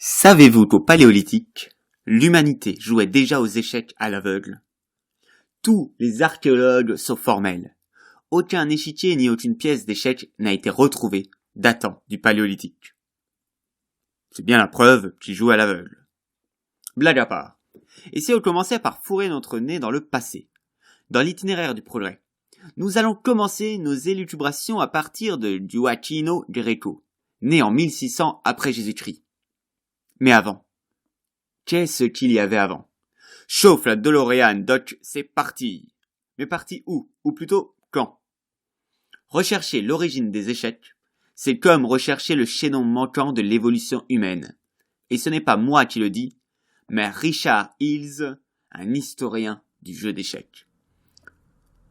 Savez-vous qu'au Paléolithique, l'humanité jouait déjà aux échecs à l'aveugle? Tous les archéologues sont formels. Aucun échiquier ni aucune pièce d'échec n'a été retrouvée datant du Paléolithique. C'est bien la preuve qu'ils jouent à l'aveugle. Blague à part. Et si on commençait par fourrer notre nez dans le passé, dans l'itinéraire du progrès, nous allons commencer nos élucubrations à partir de Gioacchino Greco, né en 1600 après Jésus-Christ. Mais avant, qu'est-ce qu'il y avait avant? Chauffe la DeLorean, Doc, c'est parti. Mais parti où? Ou plutôt, quand? Rechercher l'origine des échecs, c'est comme rechercher le chaînon manquant de l'évolution humaine. Et ce n'est pas moi qui le dis, mais Richard Hills, un historien du jeu d'échecs.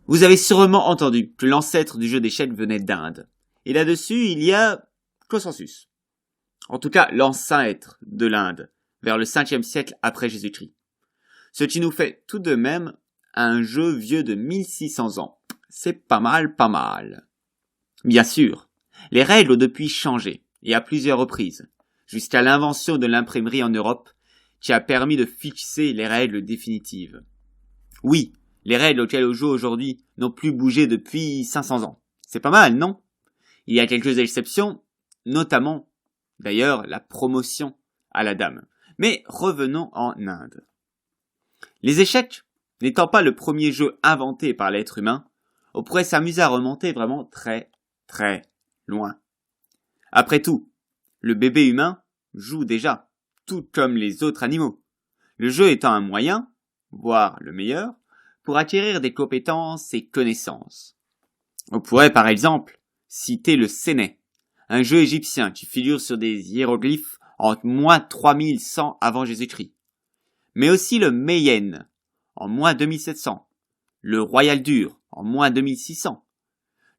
Vous avez sûrement entendu que l'ancêtre du jeu d'échecs venait d'Inde. Et là-dessus, il y a consensus. En tout cas, l'ancêtre de l'Inde, vers le 5e siècle après Jésus-Christ. Ce qui nous fait tout de même un jeu vieux de 1600 ans. C'est pas mal. Bien sûr, les règles ont depuis changé, et à plusieurs reprises, jusqu'à l'invention de l'imprimerie en Europe, qui a permis de fixer les règles définitives. Oui, les règles auxquelles on joue aujourd'hui n'ont plus bougé depuis 500 ans. C'est pas mal, non? Il y a quelques exceptions, notamment, d'ailleurs, la promotion à la dame. Mais revenons en Inde. Les échecs, n'étant pas le premier jeu inventé par l'être humain, on pourrait s'amuser à remonter vraiment très loin. Après tout, le bébé humain joue déjà, tout comme les autres animaux. Le jeu étant un moyen, voire le meilleur, pour acquérir des compétences et connaissances. On pourrait par exemple citer le séné, un jeu égyptien qui figure sur des hiéroglyphes en moins 3100 avant Jésus-Christ. Mais aussi le Meyen, en moins 2700, le Royal Dur, en moins 2600,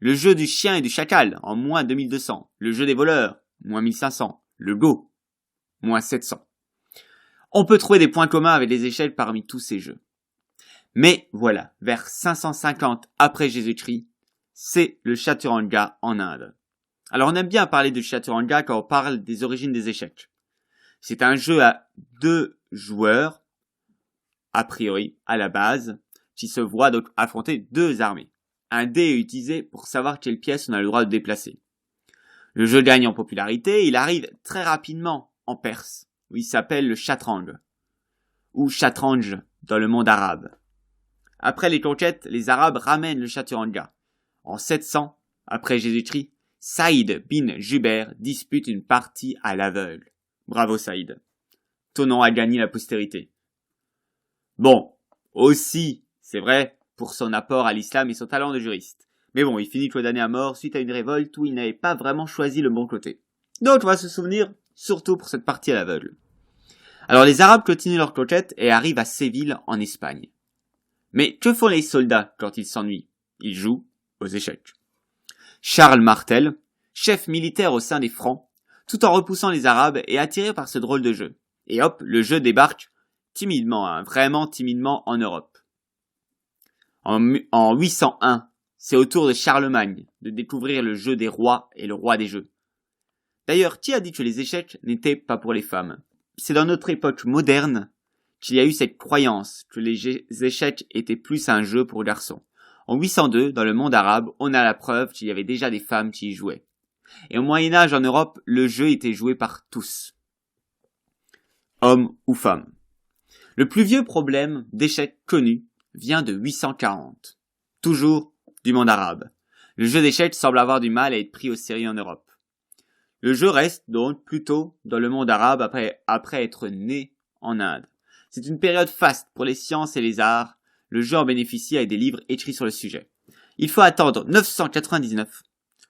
le jeu du chien et du chacal, en moins 2200, le jeu des voleurs, moins 1500, le Go, moins 700. On peut trouver des points communs avec les échelles parmi tous ces jeux. Mais voilà, vers 550 après Jésus-Christ, c'est le Chaturanga en Inde. Alors on aime bien parler du Chaturanga quand on parle des origines des échecs. C'est un jeu à 2 joueurs, a priori, à la base, qui se voient donc affronter 2 armées. Un dé est utilisé pour savoir quelle pièce on a le droit de déplacer. Le jeu gagne en popularité, il arrive très rapidement en Perse, où il s'appelle le Chatrang, ou Chatranj dans le monde arabe. Après les conquêtes, les Arabes ramènent le Chaturanga. En 700, après Jésus-Christ, Saïd bin Jubair dispute une partie à l'aveugle. Bravo Saïd. Ton nom a gagné la postérité. Bon, aussi, c'est vrai, pour son apport à l'islam et son talent de juriste. Mais bon, il finit condamné à mort suite à une révolte où il n'avait pas vraiment choisi le bon côté. Donc on va se souvenir, surtout pour cette partie à l'aveugle. Alors les Arabes continuent leur conquête et arrivent à Séville en Espagne. Mais que font les soldats quand ils s'ennuient? Ils jouent aux échecs. Charles Martel, chef militaire au sein des Francs, tout en repoussant les Arabes, est attiré par ce drôle de jeu. Et hop, le jeu débarque timidement, vraiment timidement en Europe. En 801, c'est au tour de Charlemagne de découvrir le jeu des rois et le roi des jeux. D'ailleurs, qui a dit que les échecs n'étaient pas pour les femmes? C'est dans notre époque moderne qu'il y a eu cette croyance que les échecs étaient plus un jeu pour garçons. En 802, dans le monde arabe, on a la preuve qu'il y avait déjà des femmes qui y jouaient. Et au Moyen-Âge en Europe, le jeu était joué par tous. Hommes ou femmes. Le plus vieux problème d'échecs connu vient de 840. Toujours du monde arabe. Le jeu d'échecs semble avoir du mal à être pris au sérieux en Europe. Le jeu reste donc plutôt dans le monde arabe après être né en Inde. C'est une période faste pour les sciences et les arts. Le jeu en bénéficie avec des livres écrits sur le sujet. Il faut attendre 999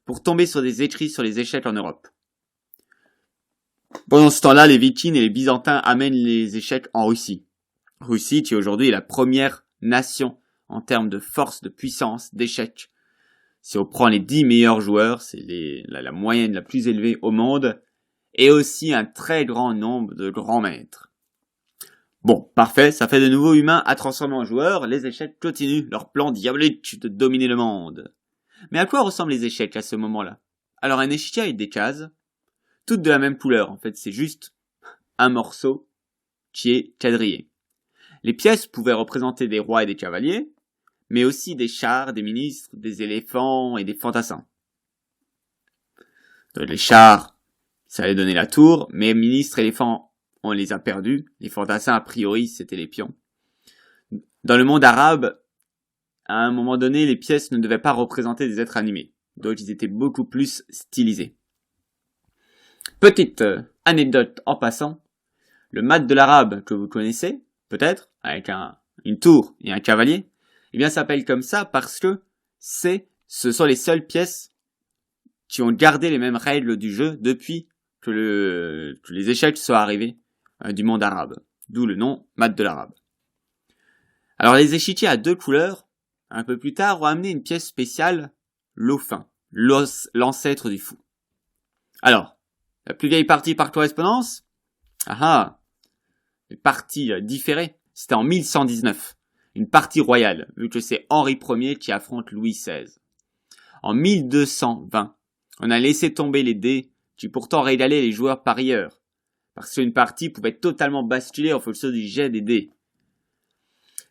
pour tomber sur des écrits sur les échecs en Europe. Pendant ce temps-là, les Vikings et les Byzantins amènent les échecs en Russie. Russie qui aujourd'hui est la première nation en termes de force, de puissance, d'échecs. Si on prend les 10 meilleurs joueurs, c'est la moyenne la plus élevée au monde, et aussi un très grand nombre de grands maîtres. Bon, parfait, ça fait de nouveaux humains à transformer en joueurs, les échecs continuent leur plan diabolique de dominer le monde. Mais à quoi ressemblent les échecs à ce moment-là? Alors un échiquier avec des cases, toutes de la même couleur, en fait c'est juste un morceau qui est quadrillé. Les pièces pouvaient représenter des rois et des cavaliers, mais aussi des chars, des ministres, des éléphants et des fantassins. Donc, les chars, ça allait donner la tour, mais ministres, éléphants, on les a perdus. Les fantassins, a priori, c'était les pions. Dans le monde arabe, à un moment donné, les pièces ne devaient pas représenter des êtres animés. Donc, ils étaient beaucoup plus stylisés. Petite anecdote en passant, le mat de l'arabe que vous connaissez, peut-être, avec une tour et un cavalier, eh bien, s'appelle comme ça parce que ce sont les seules pièces qui ont gardé les mêmes règles du jeu depuis que les échecs soient arrivés du monde arabe. D'où le nom mat de l'arabe. Alors, les échiquiers à 2 couleurs, un peu plus tard, ont amené une pièce spéciale, l'offin, l'ancêtre du fou. Alors, la plus vieille partie par correspondance, les parties différées, c'était en 1119, une partie royale, vu que c'est Henri Ier qui affronte Louis XVI. En 1220, on a laissé tomber les dés qui pourtant régalaient les joueurs parieurs, parce qu'une partie pouvait totalement basculer en fonction du jet des dés.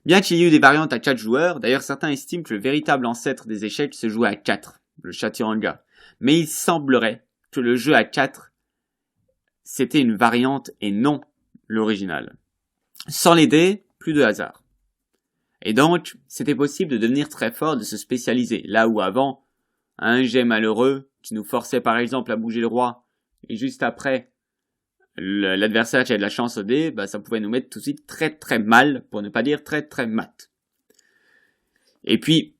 Bien qu'il y ait eu des variantes à 4 joueurs, d'ailleurs certains estiment que le véritable ancêtre des échecs se jouait à 4, le chaturanga, mais il semblerait que le jeu à 4, c'était une variante et non l'original. Sans les dés, plus de hasard. Et donc, c'était possible de devenir très fort, de se spécialiser, là où avant, un jet malheureux, qui nous forçait par exemple à bouger le roi, et juste après, l'adversaire qui a de la chance au dé, ça pouvait nous mettre tout de suite très très mal, pour ne pas dire très très mat. Et puis,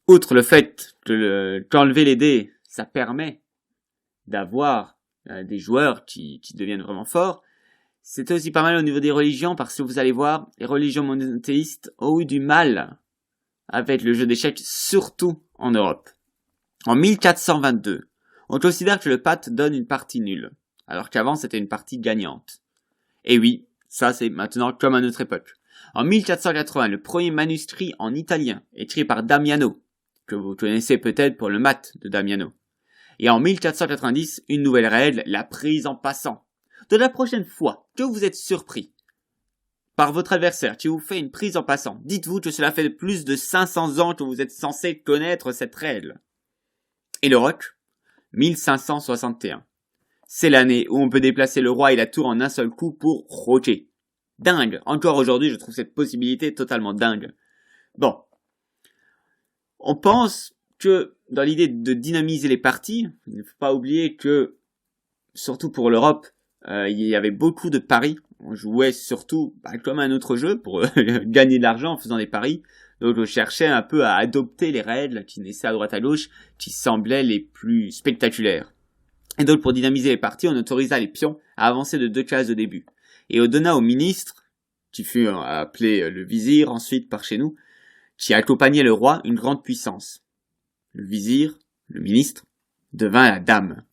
outre le fait qu'enlever les dés, ça permet d'avoir des joueurs qui deviennent vraiment forts, c'était aussi pas mal au niveau des religions, parce que vous allez voir, les religions monothéistes ont eu du mal avec le jeu d'échecs, surtout en Europe. En 1422, on considère que le pat donne une partie nulle, alors qu'avant c'était une partie gagnante. Et oui, ça c'est maintenant comme à notre époque. En 1480, le premier manuscrit en italien, écrit par Damiano, que vous connaissez peut-être pour le mat de Damiano. Et en 1490, une nouvelle règle, la prise en passant. De la prochaine fois que vous êtes surpris par votre adversaire qui vous fait une prise en passant, dites-vous que cela fait plus de 500 ans que vous êtes censé connaître cette règle. Et le roc, 1561. C'est l'année où on peut déplacer le roi et la tour en un seul coup pour roquer. Dingue. Encore aujourd'hui, je trouve cette possibilité totalement dingue. Bon. On pense que, dans l'idée de dynamiser les parties, il ne faut pas oublier que, surtout pour l'Europe, il y avait beaucoup de paris. On jouait surtout comme un autre jeu pour gagner de l'argent en faisant des paris. Donc on cherchait un peu à adopter les règles qui naissaient à droite à gauche, qui semblaient les plus spectaculaires. Et donc pour dynamiser les parties, on autorisa les pions à avancer de 2 cases au début. Et on donna au ministre, qui fut appelé le vizir ensuite par chez nous, qui accompagnait le roi, une grande puissance. Le vizir, le ministre, devint la dame.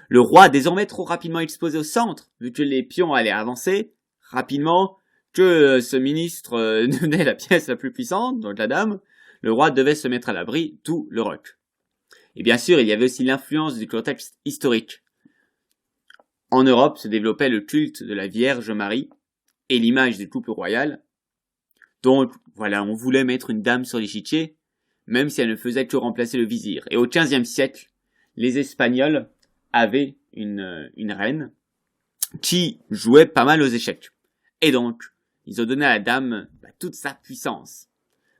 Le roi, désormais trop rapidement exposé au centre, vu que les pions allaient avancer rapidement, que ce ministre devenait la pièce la plus puissante, donc la dame, le roi devait se mettre à l'abri, tout le roc. Et bien sûr, il y avait aussi l'influence du contexte historique. En Europe se développait le culte de la Vierge Marie et l'image du couple royal. Donc, voilà, on voulait mettre une dame sur l'échiquier, même si elle ne faisait que remplacer le vizir. Et au XVe siècle, les Espagnols avaient une reine qui jouait pas mal aux échecs. Et donc, ils ont donné à la dame toute sa puissance.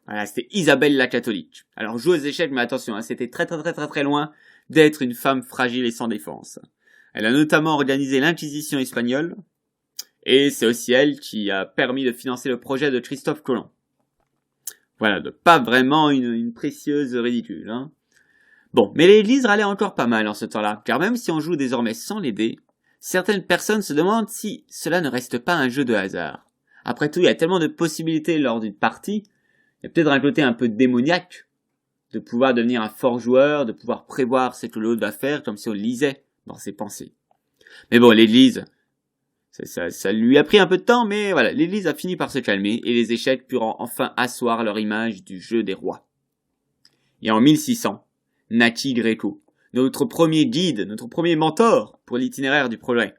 Voilà, c'était Isabelle la catholique. Alors, jouer aux échecs, mais attention, c'était très loin d'être une femme fragile et sans défense. Elle a notamment organisé l'Inquisition espagnole, et c'est aussi elle qui a permis de financer le projet de Christophe Colomb. Voilà, donc pas vraiment une précieuse ridicule, hein. Bon, mais l'église râlait encore pas mal en ce temps-là, car même si on joue désormais sans les dés, certaines personnes se demandent si cela ne reste pas un jeu de hasard. Après tout, il y a tellement de possibilités lors d'une partie, il y a peut-être un côté un peu démoniaque, de pouvoir devenir un fort joueur, de pouvoir prévoir ce que l'autre va faire, comme si on lisait dans ses pensées. Mais bon, l'église, ça lui a pris un peu de temps, mais voilà, l'église a fini par se calmer, et les échecs purent enfin asseoir leur image du jeu des rois. Et en 1600, naquit Gréco, notre premier guide, notre premier mentor pour l'itinéraire du progrès.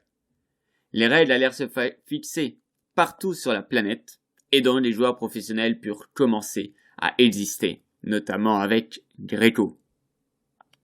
Les règles allèrent se fixer partout sur la planète, et dont les joueurs professionnels purent commencer à exister, notamment avec Greco.